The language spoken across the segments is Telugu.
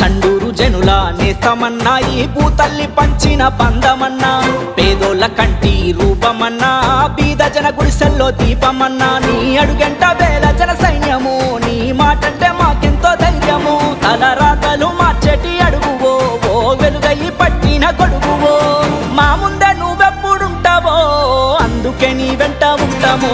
చండూరు జనుల నేస్తమన్నా ఈ భూతల్లి పంచిన బంధమన్నా పేదోళ్ళ కంటి రూపమన్నా బీద జన గుడిసెల్లో దీపమన్నా నీ అడుగంట వేల జన సైన్యము నీ మాటంటే మాకెంతో ధైర్యము తలరాతలు మార్చెటి అడుగువో ఓ వెలుగయి పట్టిన గొడుగువో మా ముందే నువ్వెప్పుడుంటావో అందుకే నీ వెంట ఉంటాము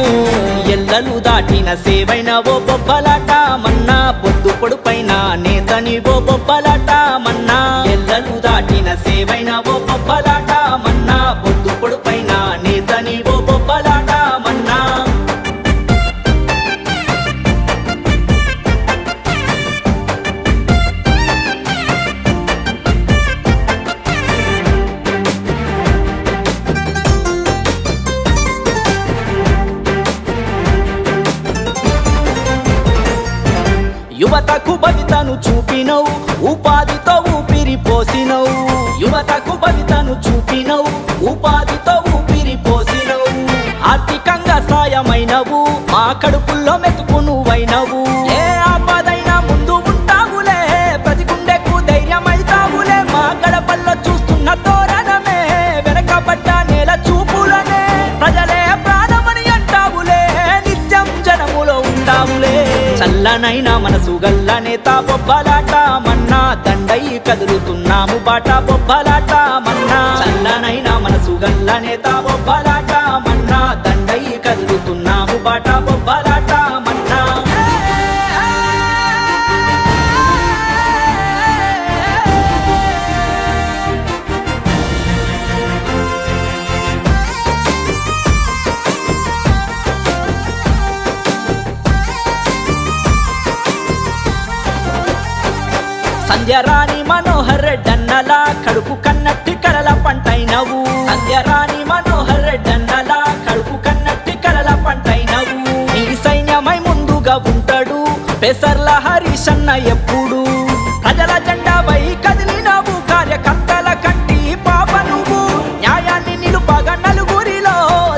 ఎల్లలు దాటిన సేవైన ఓ బొబ్బలాట మన్నా పొద్దు పొడుపైన నేతని ఓ బొబ్బలాట మన్నా ఎల్లలు దాటిన సేవైన ఓ బొబ్బలాట మన్నా పొద్దు పొడుపైన నేతని ఓ బొబ్బలాట మన్నా యువతకు భవితను చూపినవు ఉపాధితో ఊపిరి పోసినవు యువతకు భవితను చూపినవు ఉపాధితో ఊపిరి పోసినవు ఆర్థికంగా సాయమైనవు మా కడుపుల్లో మెతుకు నువ్వైనవు ఏ ఆపదైనా ముందు ఉంటావులే ప్రతి గుండెకు ధైర్యమైతావులే మా గడపల్లో చూస్తున్న తోరణమే వెనకబడ్డ నేల చూపులనే ప్రజలే ప్రాణమని అంటావులే నిత్యం జనములో ఉంటావులే చల్లనైనా మనసు గల్లనే తా బొబ్బలాట మన్నా దండై కదులుతున్నాము బాట బొబ్బలాట మన్నా చల్లనైనా మనసు గల్లనే తా బొబ్బలాట మన్నా దండై కదులుతున్నాము బాట బొబ్బలాట మన్నా సంధ్యరాణి మనోహర్ రెడ్డన్నలా కడుపు కన్నట్టి కలల పంటైనవు సంధ్యరాణి మనోహర్ రెడ్డన్నలా కడుపు కన్నట్టి కలల పంటైనవు నీ సైన్యమై ముందుగా ఉంటాడు పెసర్ల హరీషన్న ఎప్పుడు ప్రజల జెండాపై కదిలినవు కార్యకర్తల కంటి పాప నువ్వు న్యాయాన్ని నిలుపగా నలుగురిలో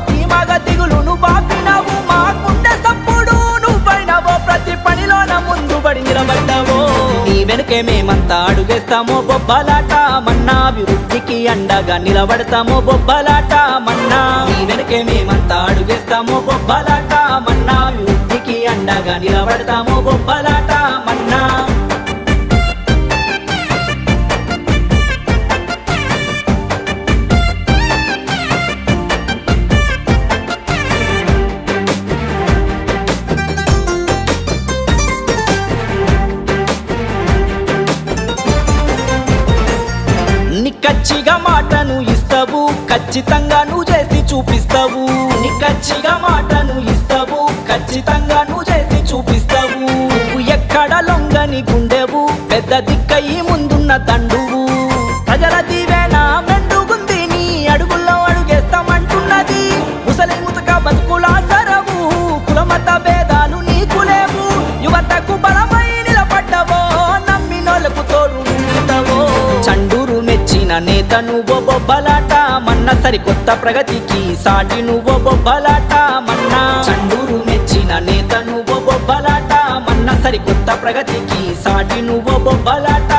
ధీమాగా దిగులును బాపినవు మా గుండె సప్పుడు నువ్వైనవో ప్రతి పనిలోన ముందు పడి నిలబడ్డావో నీ వెనుకే మేమంతా అడుగేస్తామో బొబ్బలాట మన్నా అభివృద్ధికి అండగా నిలబడతామో బొబ్బలాట మన్నా నీ వెనుకే మేమంతా అడుగేస్తామో బొబ్బలాట మన్నా అభివృద్ధికి అండగా నిలబడతామో బొబ్బలాట మన్నా నిక్కచ్చిగా మాటను ఇస్తావు ఖచ్చితంగా నువ్వు చేసి చూపిస్తావు నిక్కచ్చిగా మాటను ఇస్తావు ఖచ్చితంగా నువ్వు చేసి చూపిస్తావు నువ్వు ఎక్కడ లొంగని గుండెవు పెద్ద దిక్కయి ముందున్న దండువు ప్రజల దీవెన మెండుగుంది నీ అడుగుల్లో అడుగేస్తామంటున్నది ముసలి ముతక బతుకుల సరవు కులమత భేదాలు నీకు లేవు యువతకు బలమై నిలబడ్డవో నమ్మినోళ్ళకు తోడు ఉంటావో చండూరు మెచ్చిన నేత నువ్వో బొబ్బలాట మన్న సరికొత్త ప్రగతికి సాటి నువ్వో బొబ్బలాట మన్నా చండూరు మెచ్చిన నేత నువ్వో బొబ్బలాట మన్న సరికొత్త ప్రగతికి సాటి నువ్వో బొబ్బలాట